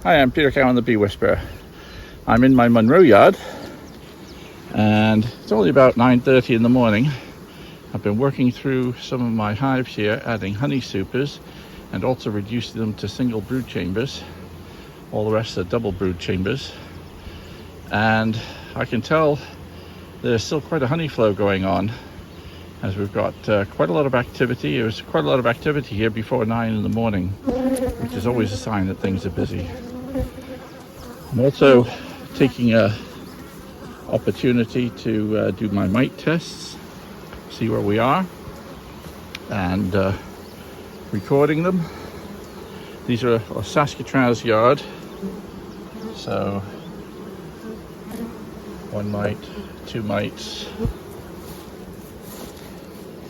Hi, I'm Peter Cowan, the Bee Whisperer. I'm in my Monroe yard, and it's only about 9:30 in the morning. I've been working through some of my hives here, adding honey supers, and also reducing them to single brood chambers. All the rest are double brood chambers. And I can tell there's still quite a honey flow going on, as we've got quite a lot of activity. There was quite a lot of activity here before 9 in the morning, which is always a sign that things are busy. I'm also taking an opportunity to do my mite tests, see where we are, and recording them. These are a Saskatchewan's yard, so 1 mite, 2 mites,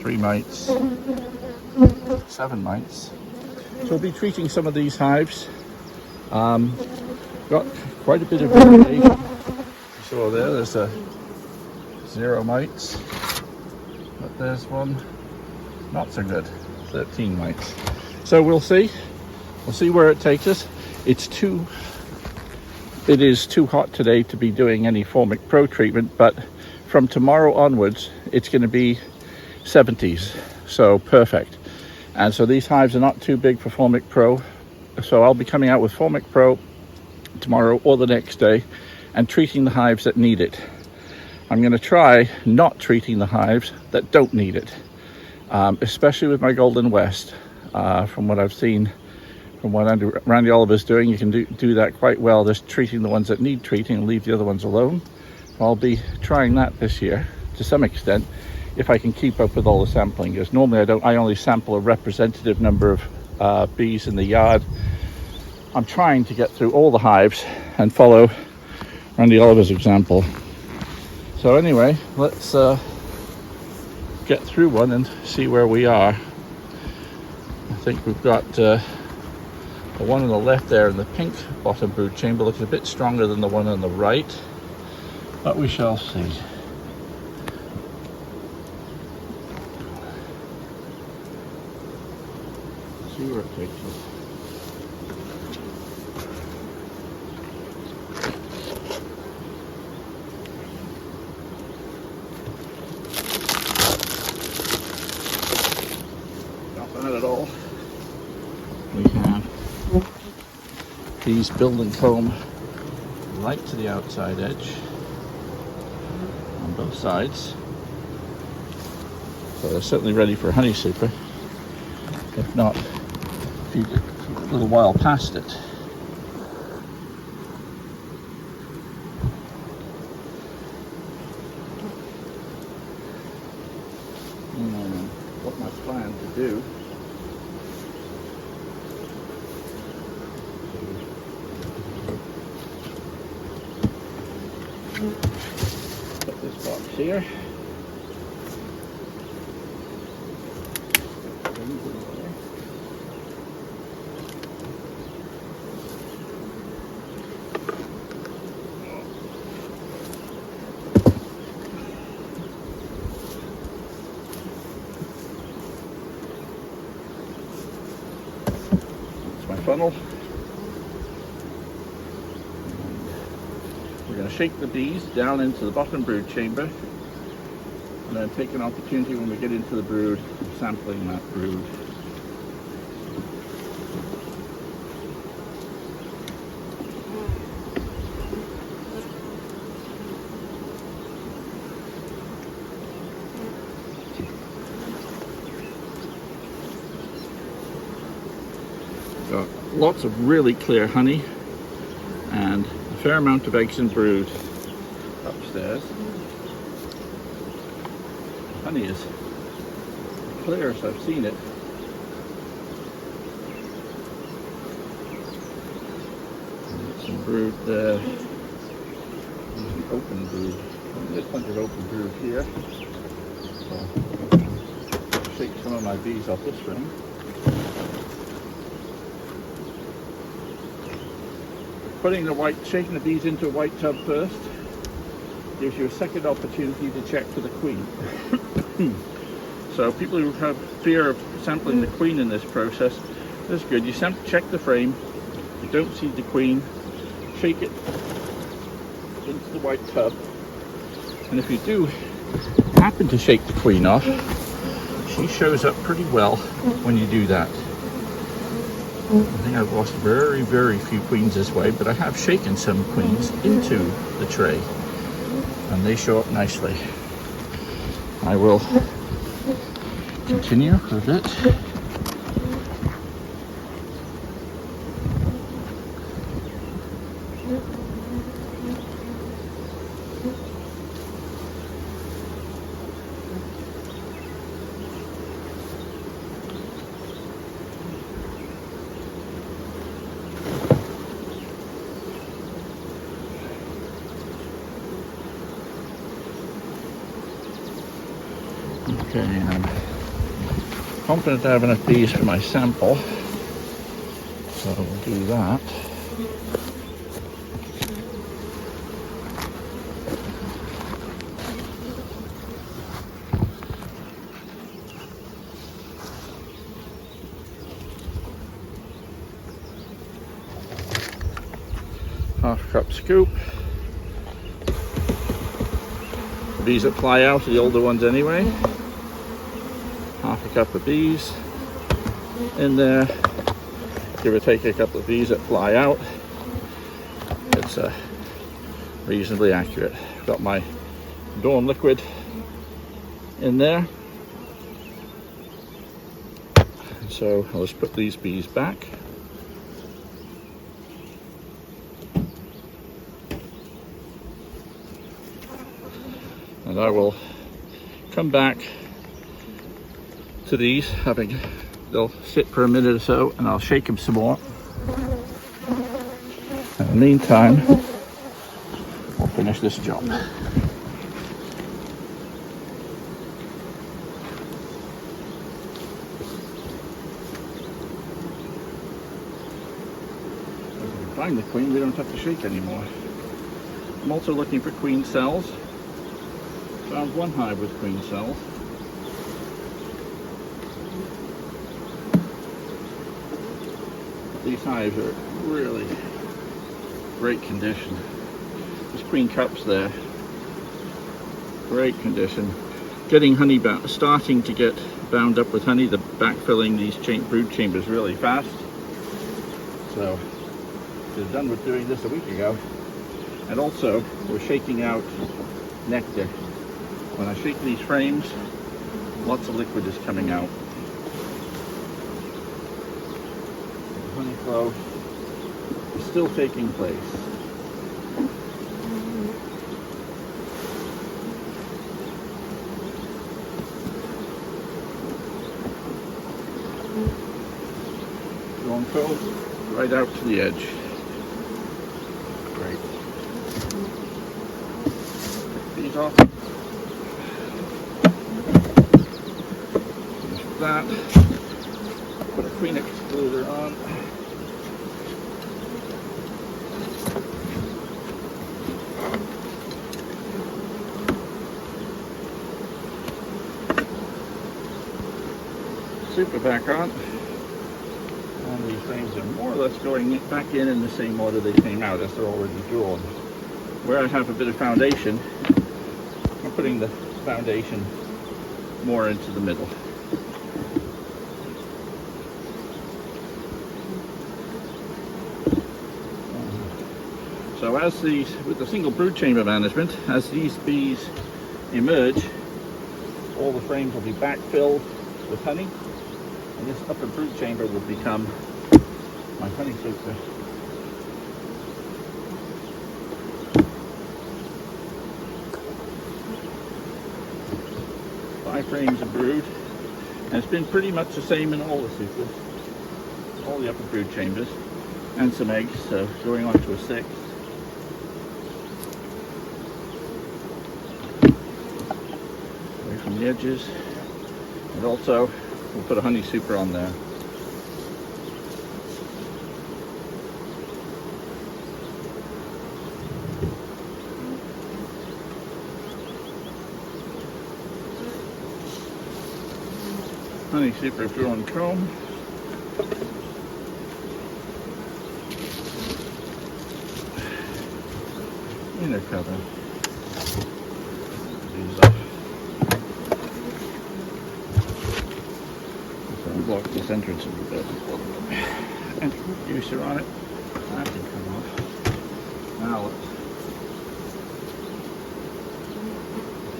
3 mites, 7 mites. So we'll be treating some of these hives. Got quite a bit of variation. So there's a 0 mites, but there's one not so good, 13 mites. So we'll see where it takes us. It is too hot today to be doing any Formic Pro treatment, but from tomorrow onwards it's going to be 70s, so perfect. And so these hives are not too big for Formic Pro, so I'll be coming out with Formic Pro tomorrow or the next day and treating the hives that need it. I'm going to try not treating the hives that don't need it, especially with my Golden West. From what I've seen, from what Randy Oliver's doing, you can do that quite well, just treating the ones that need treating and leave the other ones alone. I'll be trying that this year to some extent, if I can keep up with all the sampling, because normally I only sample a representative number of bees in the yard. I'm trying to get through all the hives and follow Randy Oliver's example. So anyway, let's get through one and see where we are. I think we've got the one on the left there in the pink bottom brood chamber looks a bit stronger than the one on the right, but we shall see. See where it takes us. At all. We have these building comb right to the outside edge on both sides, so they're certainly ready for honey super, if not a little while past it. And what my plan to do put this box here. That's my funnel. We're going to shake the bees down into the bottom brood chamber, and then take an opportunity when we get into the brood, sampling that brood. Got lots of really clear honey and a fair amount of eggs in brood upstairs. Honey is clear as I've seen it. Some brood there. Some open brood. There's plenty of open brood here. So shake some of my bees off this ring. Shaking the bees into a white tub first gives you a second opportunity to check for the queen. So people who have fear of sampling the queen in this process, that's good. You check the frame, you don't see the queen, shake it into the white tub. And if you do happen to shake the queen off, she shows up pretty well when you do that. I think I've lost very, very few queens this way, but I have shaken some queens into the tray and they show up nicely. I will continue for a bit. Okay, I'm confident I have enough bees for my sample, so we'll do that. Half cup scoop. The bees that fly out are the older ones anyway. Half a cup of bees in there. Give or take a couple of bees that fly out. It's reasonably accurate. Got my Dawn liquid in there. So I'll just put these bees back. And I will come back to these, they'll sit for a minute or so, and I'll shake them some more. In the meantime, we'll finish this job. If we find the queen, we don't have to shake anymore. I'm also looking for queen cells. Found one hive with queen cells. These hives are really great condition. There's queen cups there. Great condition. Getting honey starting to get bound up with honey. The backfilling these brood chambers really fast. So we're done with doing this a week ago. And also we're shaking out nectar. When I shake these frames, lots of liquid is coming out. The honey flow is still taking place. Long comb right out to the edge. Great. Take these off. That. Put a queen excluder on. Super back on. And these frames are more or less going back in the same order they came out, as they're already drawn. Where I have a bit of foundation, I'm putting the foundation more into the middle. So as these, with the single brood chamber management, as these bees emerge, all the frames will be backfilled with honey, and this upper brood chamber will become my honey super. Five frames of brood, and it's been pretty much the same in all the supers, all the upper brood chambers, and some eggs, so going on to a sixth. From the edges, and also we'll put a honey super on there. Honey super drawn comb. inner cover. These off. So I'll block this entrance a little bit. And reducer on it. That can come off. Now let's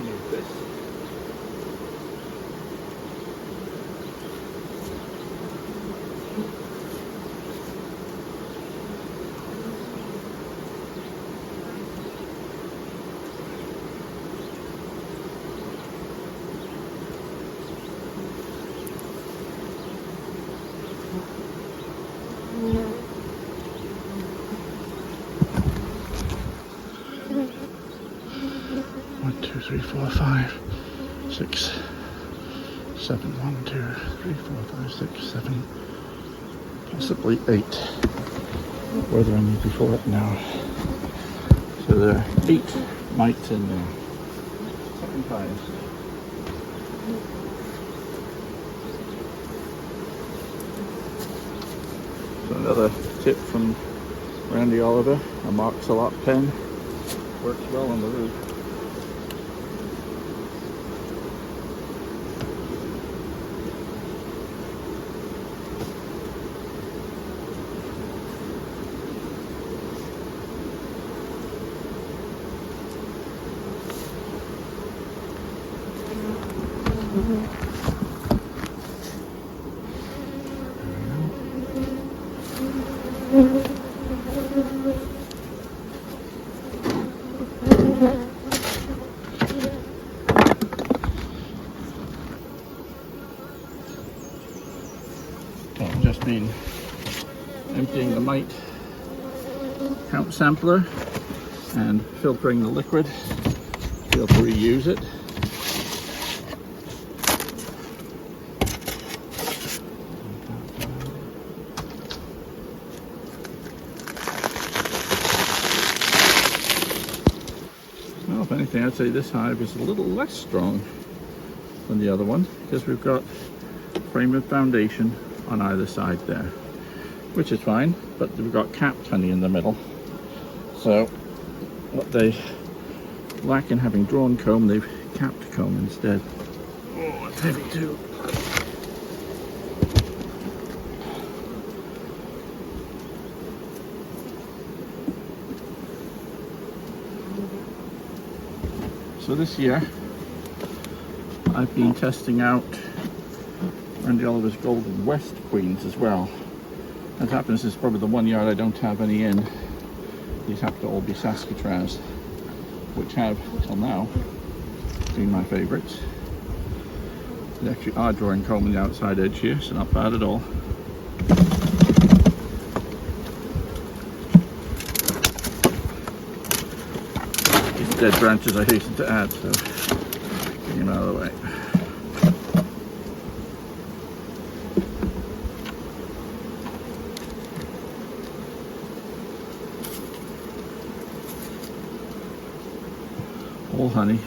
use this. One, two, three, four, 5, 6, 7. 1, 2, 3, 4, 5, 6, 7, possibly 8. Whether I need to fill it now. So there are 8 mites in there. 7 times. So another tip from Randy Oliver, a Marks-a-Lot pen. Works well on the roof. So I've just been emptying the mite count sampler and filtering the liquid to be able to reuse it. Well, if anything, I'd say this hive is a little less strong than the other one because we've got frame of foundation on either side there, which is fine, but we've got capped honey in the middle. So what they lack in having drawn comb, they've capped comb instead. Oh, it's heavy too. So this year I've been testing out Randy Oliver's Golden West Queens as well. As happens, is probably the one yard I don't have any in. These happen to all be Saskatraz, which have, till now, been my favourites. They actually are drawing comb on the outside edge here, so not bad at all. These dead branches I hasten to add, so get them out of the way. All honey.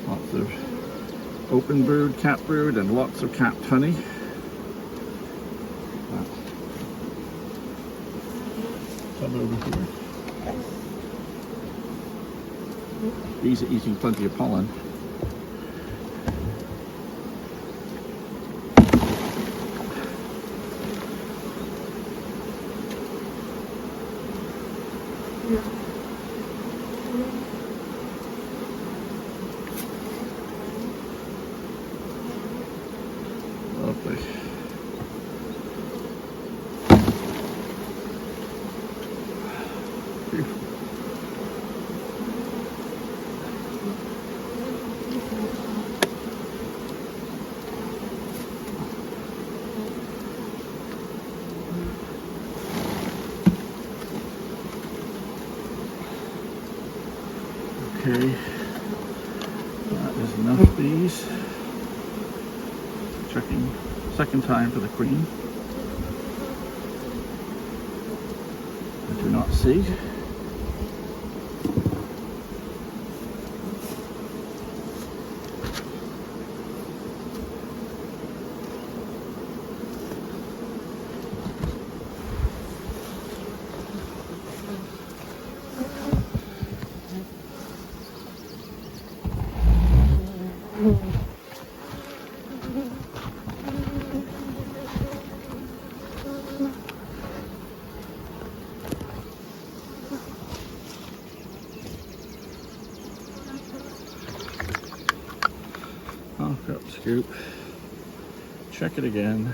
Lots of open brood, cap brood, and lots of capped honey. Some over here. These are eating plenty of pollen. Lovely. Beautiful. Okay, that is enough bees. Checking second time for the queen. I do not see. scoop. Check it again.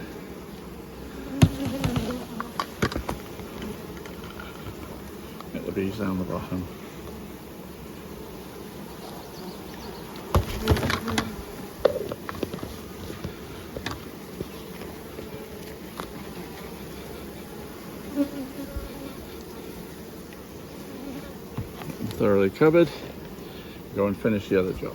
Get the bees down the bottom. Thoroughly covered. Go and finish the other job.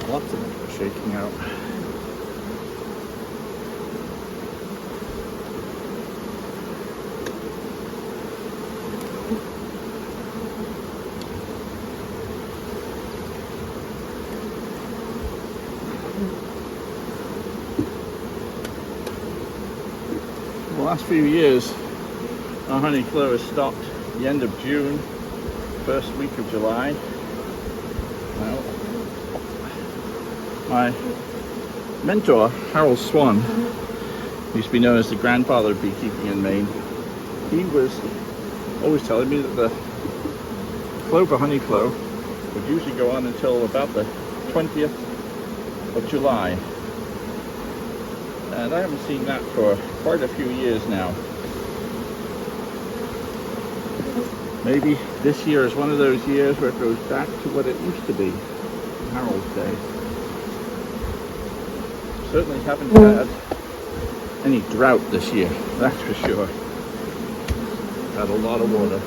Lots of it shaking out. The last few years, our honey clover stopped the end of June, first week of July. Well, my mentor, Harold Swan, used to be known as the grandfather of beekeeping in Maine. He was always telling me that the clover honey flow would usually go on until about the 20th of July. And I haven't seen that for quite a few years now. Maybe this year is one of those years where it goes back to what it used to be in Harold's day. Certainly haven't had any drought this year, that's for sure. Had a lot of water.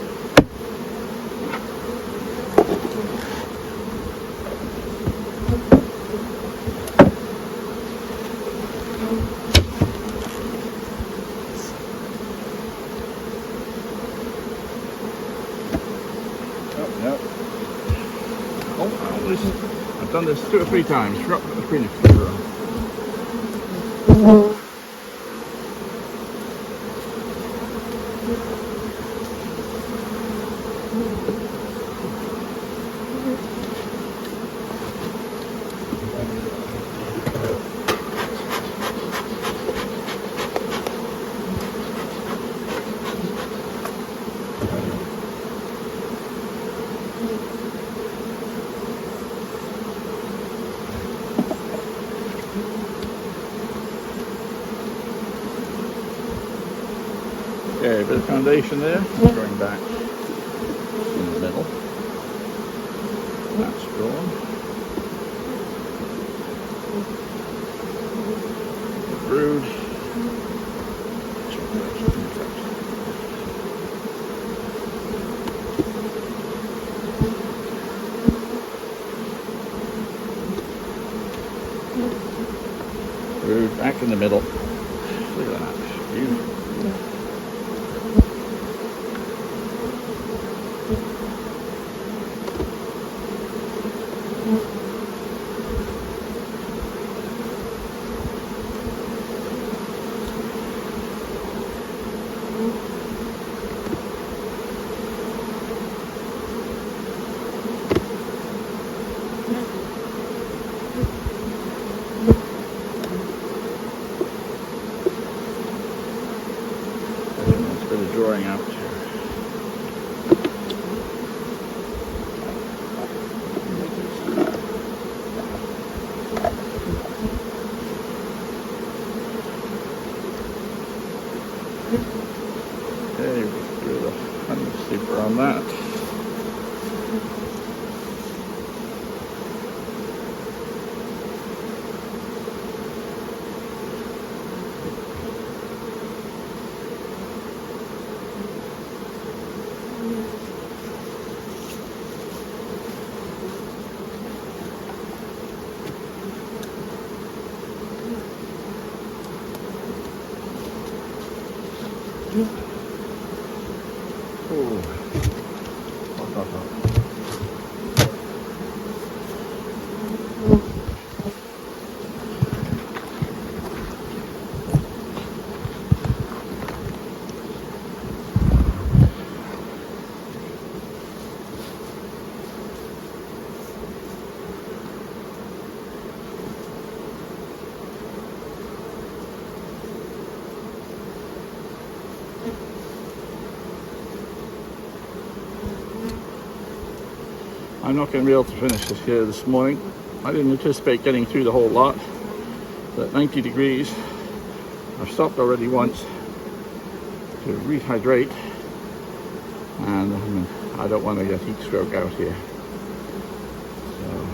I've done this 2 or 3 times. Forgot to put the Phoenix clover on. Okay, a bit of foundation there, going back in the middle. That's drawn. Brood. Brood back in the middle. Look at that. Beautiful. Drawing out here. Okay, we'll do the honey sleeper on that. I'm not going to be able to finish this here this morning. I didn't anticipate getting through the whole lot. But at 90 degrees, I've stopped already once to rehydrate, and I don't want to get heat stroke out here. So,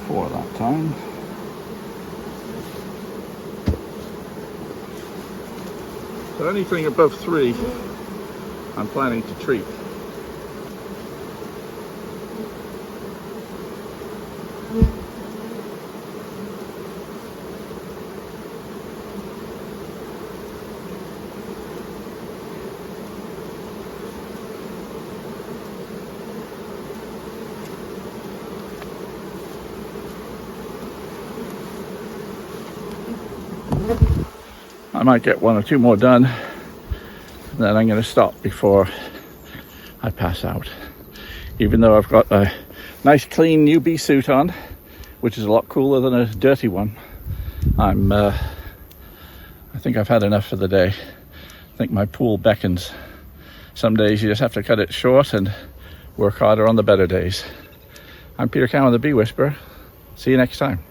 for that time. So anything above 3, I'm planning to treat. I might get 1 or 2 more done, then I'm going to stop before I pass out. Even though I've got a nice clean UB suit on, which is a lot cooler than a dirty one, I think I've had enough for the day. I think my pool beckons. Some days you just have to cut it short and work harder on the better days. I'm Peter Cowan, the Bee Whisperer. See you next time.